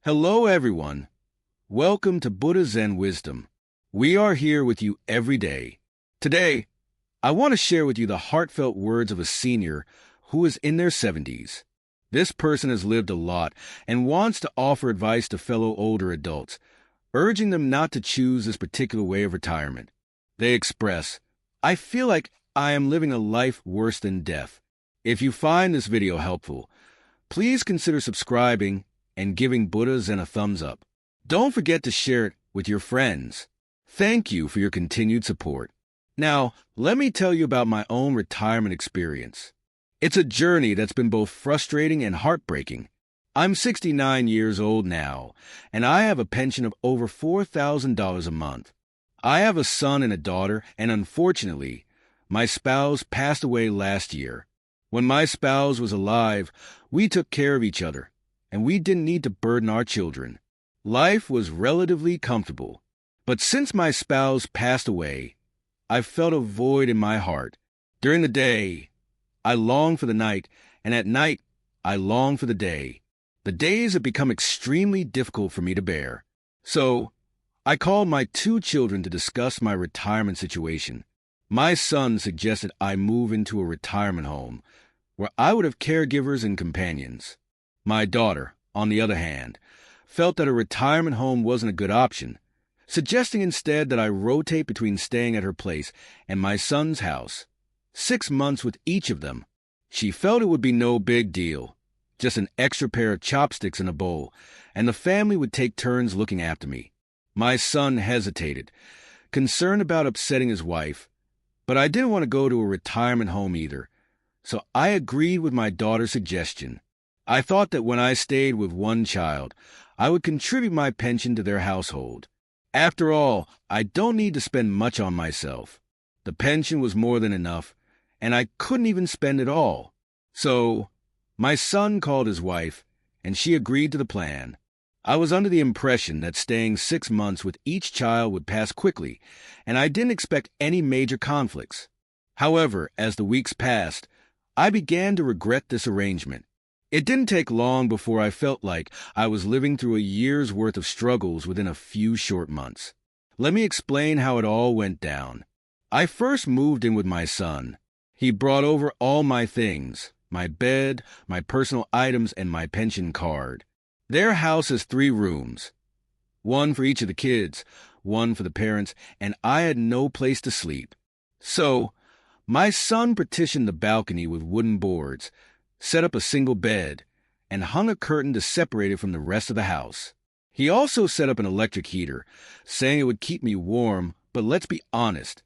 Hello, everyone. Welcome to Buddha Zen Wisdom. We are here with you every day. Today, I want to share with you the heartfelt words of a senior who is in their 70s. This person has lived a lot and wants to offer advice to fellow older adults, urging them not to choose this particular way of retirement. They express, "I feel like I am living a life worse than death." If you find this video helpful, please consider subscribing and giving Buddha Zen a thumbs up. Don't forget to share it with your friends. Thank you for your continued support. Now, let me tell you about my own retirement experience. It's a journey that's been both frustrating and heartbreaking. I'm 69 years old now, and I have a pension of over $4,000 a month. I have a son and a daughter, and unfortunately, my spouse passed away last year. When my spouse was alive, we took care of each other, and we didn't need to burden our children. Life was relatively comfortable. But since my spouse passed away, I felt a void in my heart. During the day, I longed for the night, and at night, I longed for the day. The days have become extremely difficult for me to bear. So, I called my two children to discuss my retirement situation. My son suggested I move into a retirement home, where I would have caregivers and companions. My daughter, on the other hand, felt that a retirement home wasn't a good option, suggesting instead that I rotate between staying at her place and my son's house, 6 months with each of them. She felt it would be no big deal, just an extra pair of chopsticks in a bowl, and the family would take turns looking after me. My son hesitated, concerned about upsetting his wife, but I didn't want to go to a retirement home either, so I agreed with my daughter's suggestion. I thought that when I stayed with one child, I would contribute my pension to their household. After all, I don't need to spend much on myself. The pension was more than enough, and I couldn't even spend it all. So, my son called his wife, and she agreed to the plan. I was under the impression that staying 6 months with each child would pass quickly, and I didn't expect any major conflicts. However, as the weeks passed, I began to regret this arrangement. It didn't take long before I felt like I was living through a year's worth of struggles within a few short months. Let me explain how it all went down. I first moved in with my son. He brought over all my things, my bed, my personal items, and my pension card. Their house has 3 rooms, one for each of the kids, one for the parents, and I had no place to sleep. So, my son partitioned the balcony with wooden boards, set up a single bed, and hung a curtain to separate it from the rest of the house. He also set up an electric heater, saying it would keep me warm, but let's be honest,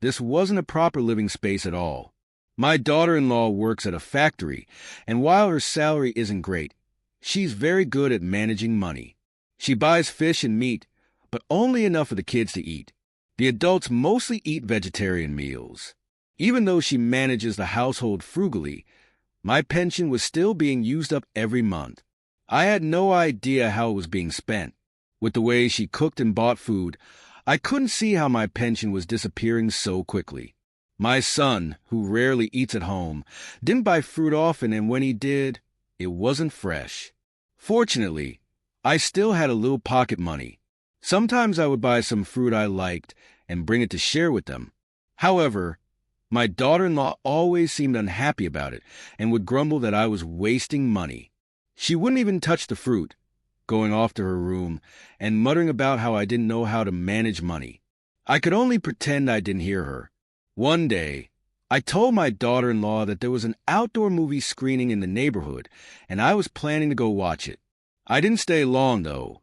this wasn't a proper living space at all. My daughter-in-law works at a factory, and while her salary isn't great, she's very good at managing money. She buys fish and meat, but only enough for the kids to eat. The adults mostly eat vegetarian meals. Even though she manages the household frugally, my pension was still being used up every month. I had no idea how it was being spent. With the way she cooked and bought food, I couldn't see how my pension was disappearing so quickly. My son, who rarely eats at home, didn't buy fruit often, and when he did, it wasn't fresh. Fortunately, I still had a little pocket money. Sometimes I would buy some fruit I liked and bring it to share with them. However, my daughter-in-law always seemed unhappy about it and would grumble that I was wasting money. She wouldn't even touch the fruit, going off to her room and muttering about how I didn't know how to manage money. I could only pretend I didn't hear her. One day, I told my daughter-in-law that there was an outdoor movie screening in the neighborhood, and I was planning to go watch it. I didn't stay long, though,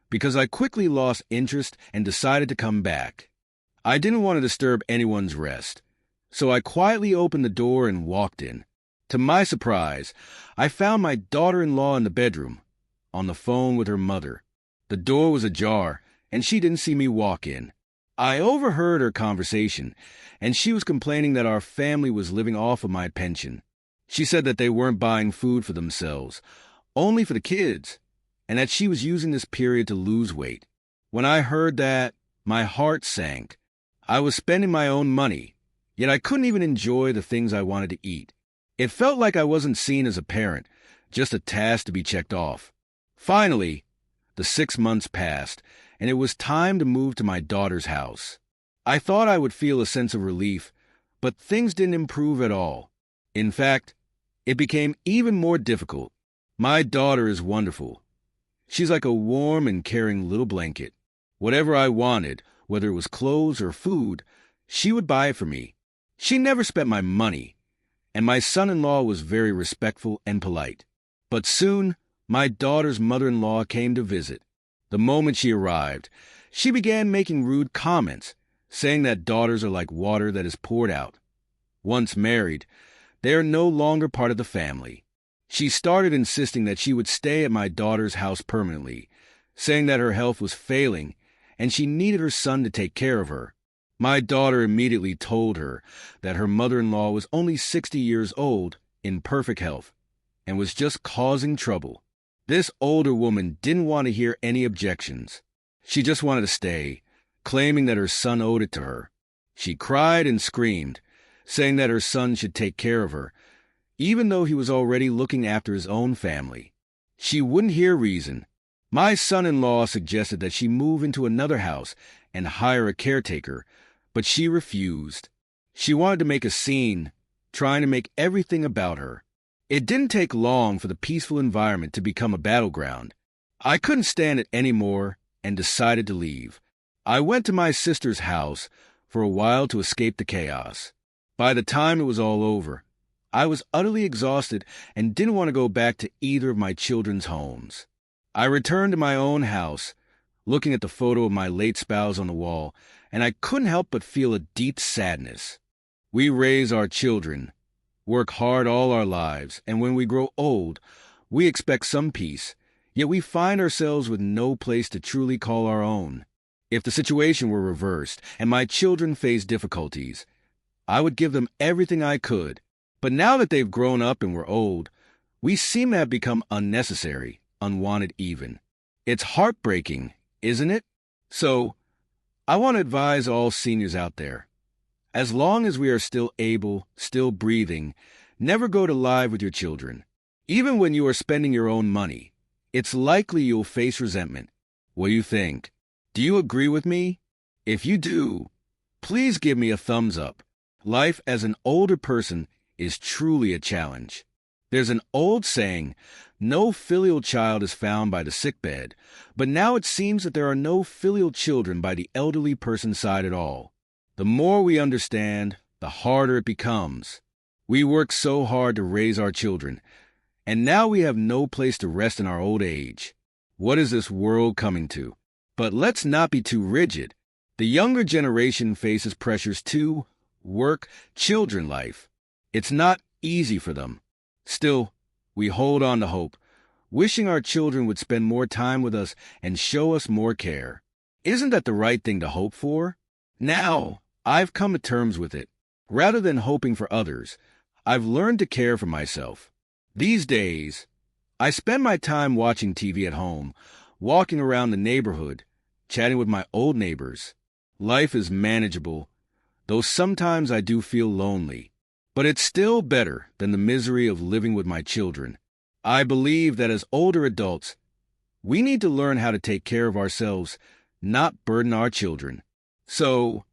because I quickly lost interest and decided to come back. I didn't want to disturb anyone's rest, so I quietly opened the door and walked in. To my surprise, I found my daughter-in-law in the bedroom, on the phone with her mother. The door was ajar, and she didn't see me walk in. I overheard her conversation, and she was complaining that our family was living off of my pension. She said that they weren't buying food for themselves, only for the kids, and that she was using this period to lose weight. When I heard that, my heart sank. I was spending my own money, yet I couldn't even enjoy the things I wanted to eat. It felt like I wasn't seen as a parent, just a task to be checked off. Finally, The 6 months passed, and it was time to move to my daughter's house. I thought I would feel a sense of relief, but things didn't improve at all. In fact, it became even more difficult. My daughter is wonderful. She's like a warm and caring little blanket. Whatever I wanted, whether it was clothes or food, she would buy it for me. She never spent my money, and my son-in-law was very respectful and polite. But soon, my daughter's mother-in-law came to visit. The moment she arrived, she began making rude comments, saying that daughters are like water that is poured out. Once married, they are no longer part of the family. She started insisting that she would stay at my daughter's house permanently, saying that her health was failing and she needed her son to take care of her. My daughter immediately told her that her mother-in-law was only 60 years old, in perfect health, and was just causing trouble. This older woman didn't want to hear any objections. She just wanted to stay, claiming that her son owed it to her. She cried and screamed, saying that her son should take care of her, even though he was already looking after his own family. She wouldn't hear reason. My son-in-law suggested that she move into another house and hire a caretaker, but she refused. She wanted to make a scene, trying to make everything about her. It didn't take long for the peaceful environment to become a battleground. I couldn't stand it anymore and decided to leave. I went to my sister's house for a while to escape the chaos. By the time it was all over, I was utterly exhausted and didn't want to go back to either of my children's homes. I returned to my own house, looking at the photo of my late spouse on the wall, and I couldn't help but feel a deep sadness. We raise our children, work hard all our lives, and when we grow old, we expect some peace, yet we find ourselves with no place to truly call our own. If the situation were reversed and my children faced difficulties, I would give them everything I could. But now that they've grown up and we're old, we seem to have become unnecessary, unwanted even. It's heartbreaking, isn't it? So, I want to advise all seniors out there. As long as we are still able, still breathing, never go to live with your children. Even when you are spending your own money, it's likely you'll face resentment. What do you think? Do you agree with me? If you do, please give me a thumbs up. Life as an older person is truly a challenge. There's an old saying, no filial child is found by the sickbed, but now it seems that there are no filial children by the elderly person's side at all. The more we understand, the harder it becomes. We work so hard to raise our children, and now we have no place to rest in our old age. What is this world coming to? But let's not be too rigid. The younger generation faces pressures too: work, children life. It's not easy for them. Still, we hold on to hope, wishing our children would spend more time with us and show us more care. Isn't that the right thing to hope for? Now, I've come to terms with it. Rather than hoping for others, I've learned to care for myself. These days, I spend my time watching TV at home, walking around the neighborhood, chatting with my old neighbors. Life is manageable, though sometimes I do feel lonely. But it's still better than the misery of living with my children. I believe that as older adults, we need to learn how to take care of ourselves, not burden our children. So,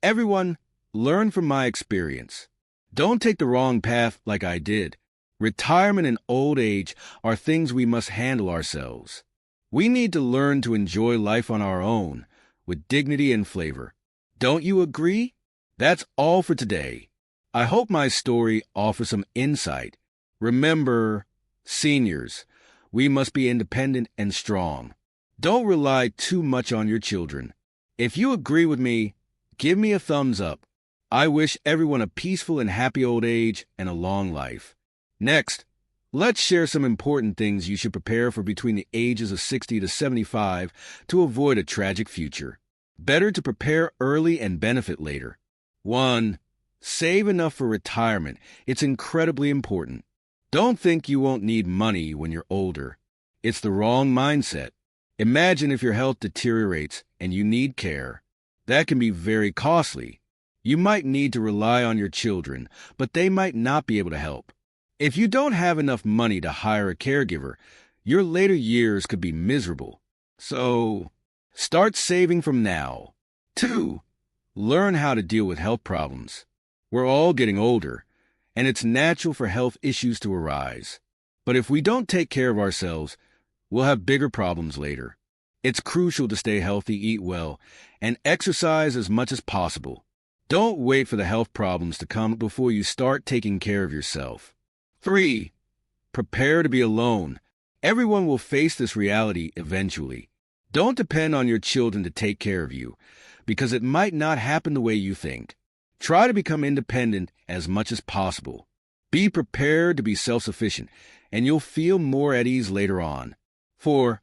everyone, learn from my experience. Don't take the wrong path like I did. Retirement and old age are things we must handle ourselves. We need to learn to enjoy life on our own, with dignity and flavor. Don't you agree? That's all for today. I hope my story offers some insight. Remember, seniors, we must be independent and strong. Don't rely too much on your children. If you agree with me, give me a thumbs up. I wish everyone a peaceful and happy old age and a long life. Next, let's share some important things you should prepare for between the ages of 60 to 75 to avoid a tragic future. Better to prepare early and benefit later. 1. Save enough for retirement. It's incredibly important. Don't think you won't need money when you're older. It's the wrong mindset. Imagine if your health deteriorates and you need care. That can be very costly. You might need to rely on your children, but they might not be able to help. If you don't have enough money to hire a caregiver, your later years could be miserable. So, start saving from now. 2. Learn how to deal with health problems. We're all getting older, and it's natural for health issues to arise. But if we don't take care of ourselves, we'll have bigger problems later. It's crucial to stay healthy, eat well, and exercise as much as possible. Don't wait for the health problems to come before you start taking care of yourself. 3. Prepare to be alone. Everyone will face this reality eventually. Don't depend on your children to take care of you, because it might not happen the way you think. Try to become independent as much as possible. Be prepared to be self-sufficient, and you'll feel more at ease later on. 4.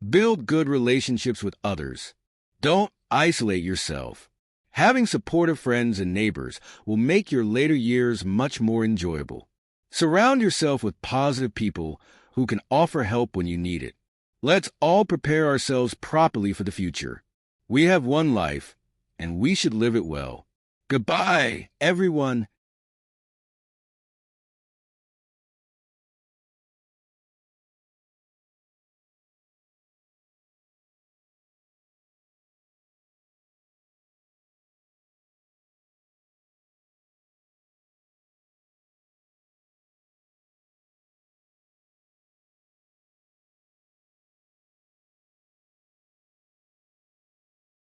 Build good relationships with others. Don't isolate yourself. Having supportive friends and neighbors will make your later years much more enjoyable. Surround yourself with positive people who can offer help when you need it. Let's all prepare ourselves properly for the future. We have one life, and we should live it well. Goodbye, everyone.